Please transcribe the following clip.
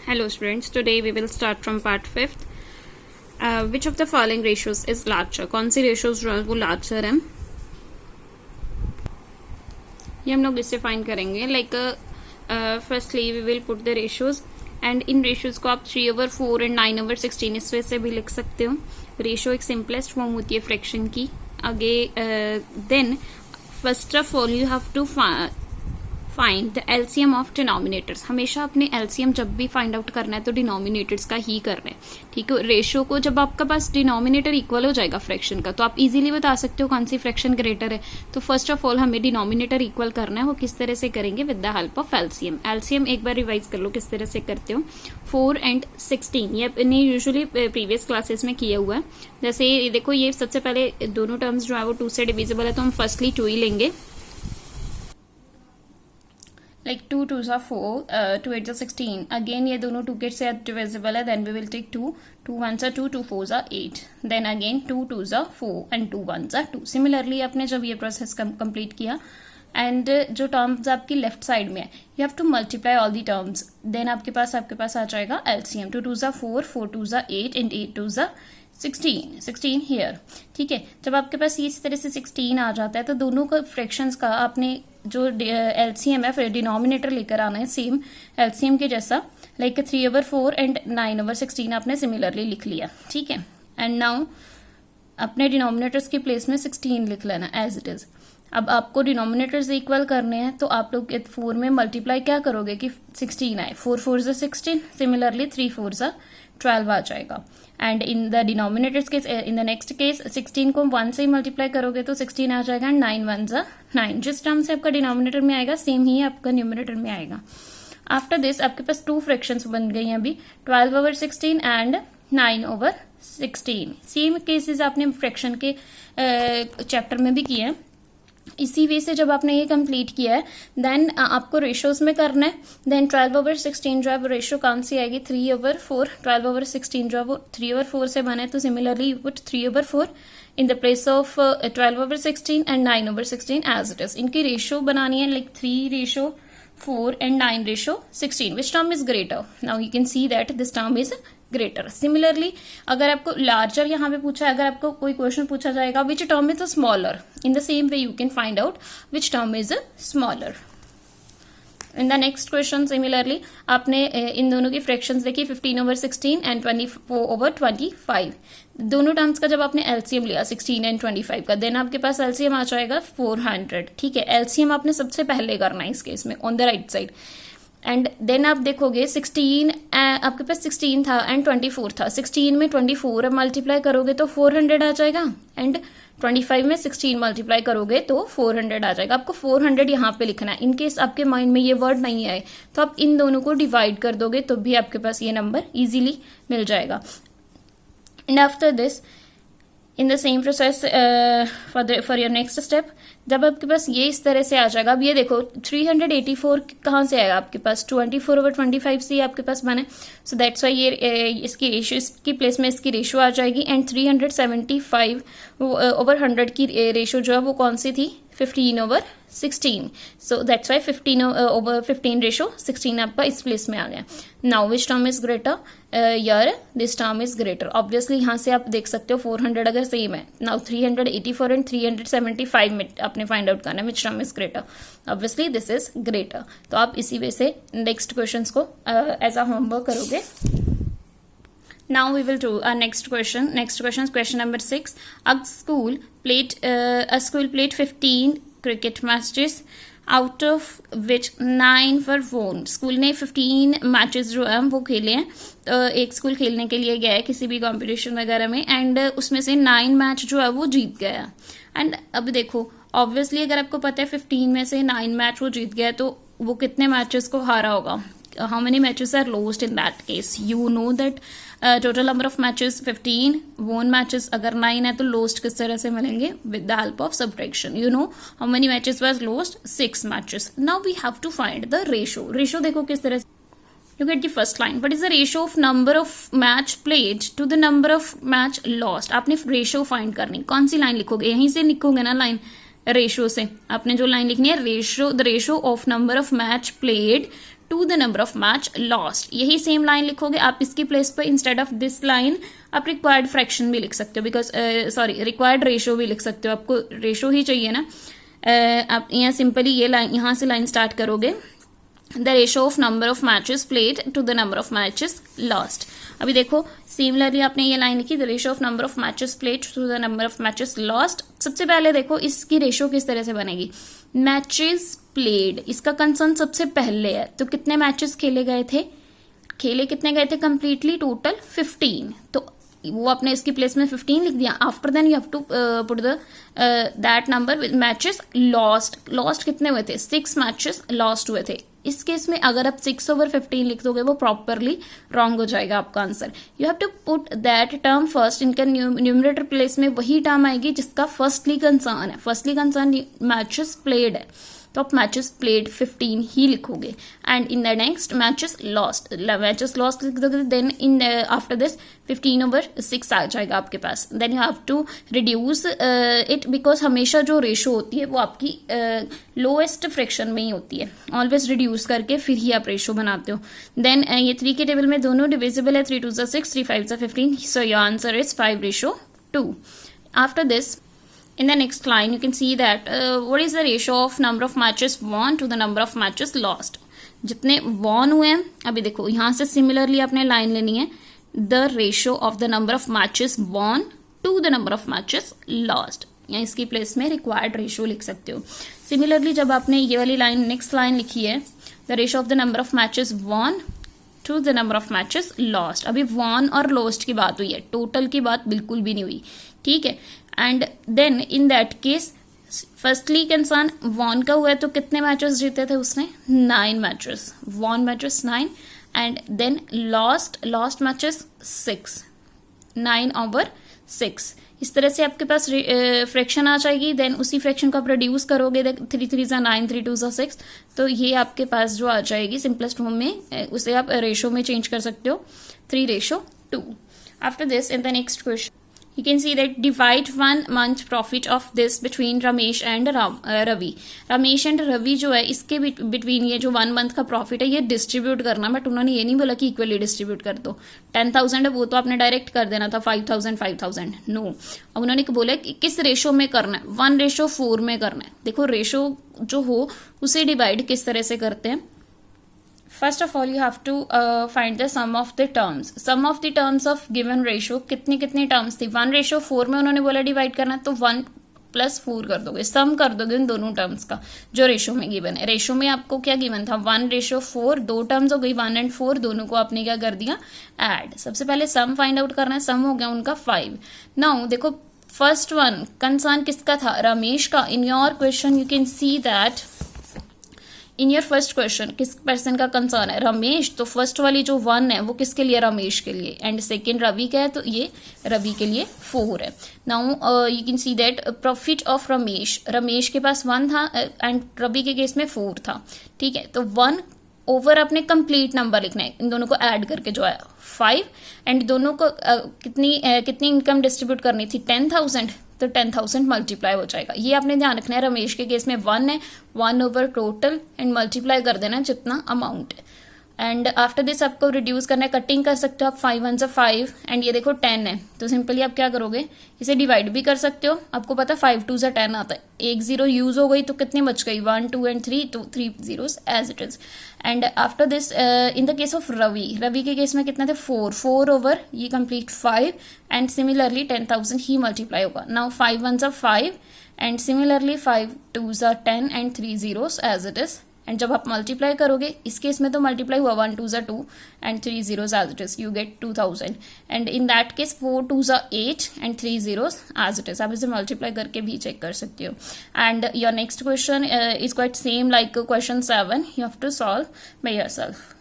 Hello students, today we will start from part 5th. Which of the following ratios is larger? कौन सी ratios जो है वो larger हैं, ये हम लोग इससे फाइंड करेंगे. Firstly we will put the ratios and in ratios को आप 3/4 and 9/16 इस वे से भी लिख सकते हो. रेशियो एक सिंपलेस्ट फॉर्म होती है फ्रैक्शन की. आगे then first of all you have to find the LCM of denominators. हमेशा अपने एलसीएम जब भी फाइंड आउट करना है तो डिनोमिनेटर्स का ही करना है. ठीक है, रेशियो को जब आपका पास डिनोमिनेटर इक्वल हो जाएगा फ्रैक्शन का तो आप इजीली बता सकते हो कौन सी फ्रैक्शन ग्रेटर है. तो फर्स्ट ऑफ ऑल हमें डिनोमिनेटर इक्वल करना है. वो किस तरह से करेंगे? With the help of LCM. LCM एक बार रिवाइज कर लो किस तरह से करते हो. 4 and 16 ये अपने यूजुअली प्रीवियस क्लासेस में किया हुआ है. जैसे देखो ये सबसे पहले दोनों टर्म्स जो है वो 2 से डिविजिबल है तो हम फर्स्टली 2 ही लेंगे. Like 2 2s are 4, 2 8s are 16. Again ये दोनों 2 के से divisible है. Then we will take 2 1s are 2, 2 4s are 8. Then again 2 2s are 4 and 2 1s are 2. Similarly आपने जब ये प्रोसेस कंप्लीट किया एंड जो टर्म्स आपकी लेफ्ट साइड में है you have to multiply all the terms. Then आपके पास आ जाएगा LCM. 2 2s are 4, 4 2s are 8 and 8 2s are 16 here. ठीक है, जब आपके पास इस तरह से 16 आ जाता है तो दोनों का फ्रैक्शंस का आपने जो एलसीएम है फिर डिनोमिनेटर लेकर आना है सेम एलसीएम के जैसा. लाइक 3/4 एंड 9/16 आपने सिमिलरली लिख लिया. ठीक है, एंड नाउ अपने डिनोमिनेटर्स की प्लेस में 16 लिख लेना एज इट इज. अब आपको डिनोमिनेटर्स इक्वल करने हैं तो आप लोग 4 में मल्टीप्लाई क्या करोगे कि 16 आए. 4 4s are 16. Similarly 3 4s are 12 आ जाएगा. And in the denominators case in the next case 16 को 1 से ही मल्टीप्लाई करोगे तो 16 आ जाएगा. And 9 1s are 9. जिस टर्म से आपका डिनोमिनेटर में आएगा सेम ही आपका न्यूमिनेटर में आएगा. आफ्टर दिस आपके पास 2 फ्रैक्शंस बन गई हैं अभी 12/16 एंड 9/16. सेम केसेस आपने फ्रैक्शन के चैप्टर में भी किए हैं. इसी वे से जब आपने ये कंप्लीट किया है देन आपको रेशियोज में करना है. देन 12/16 जो है वो रेशियो कौन सी आएगी? 3/4. 12/16 जो है वो 3/4 से बना है तो similarly you put 3/4 in the place of 12/16 and 9/16 as it is. इनकी रेशियो बनानी है like 3/4 and 9/16. Which term is greater? Now you can see that this term is greater. Similarly अगर आपको लार्जर यहाँ पे पूछा है, अगर आपको कोई क्वेश्चन पूछा जाएगा विच term is smaller, in the same way you can find out which term is smaller. In the next question similarly आपने इन दोनों की फ्रैक्शंस देखी 15/16 एंड 24/25. दोनों टर्म्स का जब आपने एलसीएम लिया 16 एंड 25 का देन आपके पास एलसीएम आ जाएगा 400. ठीक है, एलसीएम आपने सबसे पहले करना है इस केस में on the right side. And then आप देखोगे 16 आपके पास 16 था एंड 24 था. 16 में 24 मल्टीप्लाई करोगे तो 400 आ जाएगा. एंड 25 में 16 मल्टीप्लाई करोगे तो 400 आ जाएगा. आपको 400 यहाँ पे लिखना है. इनकेस आपके माइंड में ये वर्ड नहीं आए तो आप इन दोनों को डिवाइड कर दोगे तो भी आपके पास ये नंबर इजीली मिल जाएगा. And after this in the same process for your next step जब आपके पास ये इस तरह से आ जाएगा. अब ये देखो 384 कहाँ से आएगा आपके पास? 24/25 से आपके पास बने. सो दैट्स वाई ये इसकी रेशियो इसकी प्लेस में इसकी रेशियो आ जाएगी. एंड 375/100 की रेशियो जो है वो कौन सी थी? 15/16. सो दैट्स वाई 15/15 रेशियो 16 आपका इस प्लेस में आ गया. Now which term is greater? यार this term is greater. Obviously यहाँ से आप देख सकते हो 400 अगर सेम है. नाउ 384 एंड 375 में आपने फाइंड आउट करना है विच term is greater. Obviously this is greater. तो आप इसी वे से नेक्स्ट क्वेश्चंस को एज अ होमवर्क करोगे. Now we will do our next question. Next question is question number 6. A school played 15 cricket matches, out of which 9 were won. School ने 15 matches जो है वो खेले हैं. तो एक स्कूल खेलने के लिए गया है किसी भी कंपटीशन वगैरह में एंड उसमें से 9 मैच जो है वो जीत गया. एंड अब देखो ऑब्वियसली अगर आपको पता है 15 में से 9 मैच वो जीत गया तो वो कितने मैचेस को हारा होगा? How many matches are lost in that case? You know that total number of matches 15, won matches अगर 9 है तो lost किस तरह से मिलेंगे? With the help of subtraction. You know how many matches was lost? 6 matches. Now we have to find the ratio. Ratio देखो किस तरह से. Look at the first line. What is the ratio of number of match played to the number of match lost? आपने ratio find करनी. कौन सी line लिखोगे? यहीं से लिखोगे ना line. रेशियो से आपने जो लाइन लिखनी है ratio the ratio of number of match played to the number of match lost. यही सेम लाइन लिखोगे आप, इसकी प्लेस पर इंस्टेड ऑफ दिस लाइन आप रिक्वायर्ड फ्रैक्शन भी लिख सकते हो, बिकॉज रिक्वायर्ड रेशो भी लिख सकते हो, आपको रेशो ही चाहिए ना। आप यहाँ सिंपली ये लाइन, यहाँ से लाइन स्टार्ट करोगे, the ratio of number of matches played to the number of matches lost. अभी देखो सिमिलरली आपने ये लाइन लिखी, the ratio of number of matches played to the number of matches lost. सबसे पहले देखो इसकी रेशो किस तरह से बनेगी, मैचेस प्लेड, इसका कंसर्न सबसे पहले है, तो कितने मैचेस खेले गए थे, खेले कितने गए थे कंप्लीटली, टोटल 15, तो वो आपने इसकी प्लेस में 15 लिख दिया। After then you have to put the that number with matches lost. Lost कितने हुए थे, 6 मैचेस लॉस्ट हुए थे। इस केस में अगर आप 6/15 लिख दोगे वो प्रॉपरली रॉन्ग हो जाएगा आपका answer. You have to put that term first, इनका न्यूमरेटर प्लेस में वही टर्म आएगी जिसका फर्स्टली कंसर्न है। फर्स्टली कंसर्न मैचेस प्लेड है, तो आप मैचेस प्लेड 15 ही लिखोगे। And in the next matches lost लिख दोगे, देन इन आफ्टर दिस 15/6 आ जाएगा आपके पास। Then you have to reduce it, because हमेशा जो रेशो होती है वो आपकी लोएस्ट फ्रैक्शन में ही होती है, ऑलवेज रिड्यूस करके फिर ही आप रेशो बनाते हो। देन ये 3 के टेबल में दोनों डिविजिबल है, 3 2 6, 3 5 15, so your answer is 5:2। After this in the next line you can see that what is the ratio of number of matches won to the number of matches lost। जितने won हुए हैं, अभी देखो यहाँ से similarly आपने line लेनी है, the ratio of the number of matches won to the number of matches lost, या इसकी प्लेस में रिक्वायर्ड रेशियो लिख सकते हो। सिमिलरली जब आपने ये वाली लाइन नेक्स्ट लाइन लिखी है, the ratio of the number of matches won to the number of matches lost. अभी वॉन और लॉस्ट की बात हुई है, टोटल की बात बिल्कुल भी नहीं हुई, ठीक है। And then in that case firstly concern won का हुआ है, तो कितने मैचेस जीते थे उसने, 9 matches, won matches 9, and then lost matches 6, 9/6। इस तरह से आपके पास फ्रैक्शन आ जाएगी। देन उसी फ्रैक्शन को आप रिड्यूस करोगे, 3 3 9, 3 2 6, तो ये आपके पास जो आ जाएगी सिंपलेस्ट फॉर्म में, उसे आप रेशो में चेंज कर सकते हो, 3:2। After this in the next question you can see that divide 1 month profit of this between Ramesh and Ravi। Ramesh and Ravi जो है इसके बिटवीन ये जो 1 मंथ का प्रॉफिट है ये डिस्ट्रीब्यूट करना, बट उन्होंने ये नहीं बोला कि इक्वली डिस्ट्रीब्यूट कर दो। 10,000 है वो तो आपने डायरेक्ट कर देना था, 5,000 नो। अब उन्होंने बोला कि किस रेशो में करना है, 1:4 में करना है। देखो रेशो जो हो उसे डिवाइड किस तरह से करते हैं, first of all you have to find the sum of the terms of given ratio. कितनी टर्म्स थी, 1:4 में उन्होंने बोला डिवाइड करना, तो 1 + 4 कर दोगे, सम कर दोगे उन दोनों टर्म्स का जो रेशो में गिवन है। रेशो में आपको क्या गिवन था, 1:4, 2 टर्म्स हो गई 1 और 4, दोनों को आपने क्या कर दिया, ऐड। सबसे पहले सम फाइंड आउट करना है, सम हो गया उनका 5। नाउ देखो फर्स्ट वन कंसर्न किसका था, रमेश का। In your question you can see that in your first question किस पर्सन का कंसर्न है, रमेश, तो फर्स्ट वाली जो 1 है वो किसके लिए, रमेश के लिए, एंड सेकेंड रवि का है, तो ये रवि के लिए 4 है। Now you can see that profit of Ramesh के पास 1 था एंड रवि के केस में 4 था, ठीक है। तो 1 ओवर अपने कंप्लीट नंबर लिखना है, इन दोनों को ऐड करके जो है 5, एंड दोनों को कितनी इनकम डिस्ट्रीब्यूट करनी थी, 10,000, तो 10,000 मल्टीप्लाई हो जाएगा। ये आपने ध्यान रखना है, रमेश के केस में 1 है, 1 ओवर टोटल एंड मल्टीप्लाई कर देना जितना अमाउंट है। एंड आफ्टर दिस आपको रिड्यूस करना है, कटिंग कर सकते हो आप, 5 1 5, एंड ये देखो 10 है, तो सिंपली आप क्या करोगे, इसे डिवाइड भी कर सकते हो। आपको पता 5 2 10 आता है, एक 0 यूज हो गई तो कितनी बच गई, 1 2 एंड 3, तो 3 zeros as it is. And after this in the case of Ravi के केस में कितना थे, 4 ओवर ये कंप्लीट 5, एंड सिमिलरली 10,000 ही मल्टीप्लाई होगा। Now 5 1 5, and similarly 5 2 10 and 3 zeros as it is. And जब आप मल्टीप्लाई करोगे, इस केस में तो मल्टीप्लाई हुआ 1 2 2 and 3 zeros as it is, you get 2,000। And in that case 4 2 8 and 3 zeros as it is. आप इसे मल्टीप्लाई करके भी चेक कर सकते हो। And your next question is quite same like question 7, you have to solve by yourself.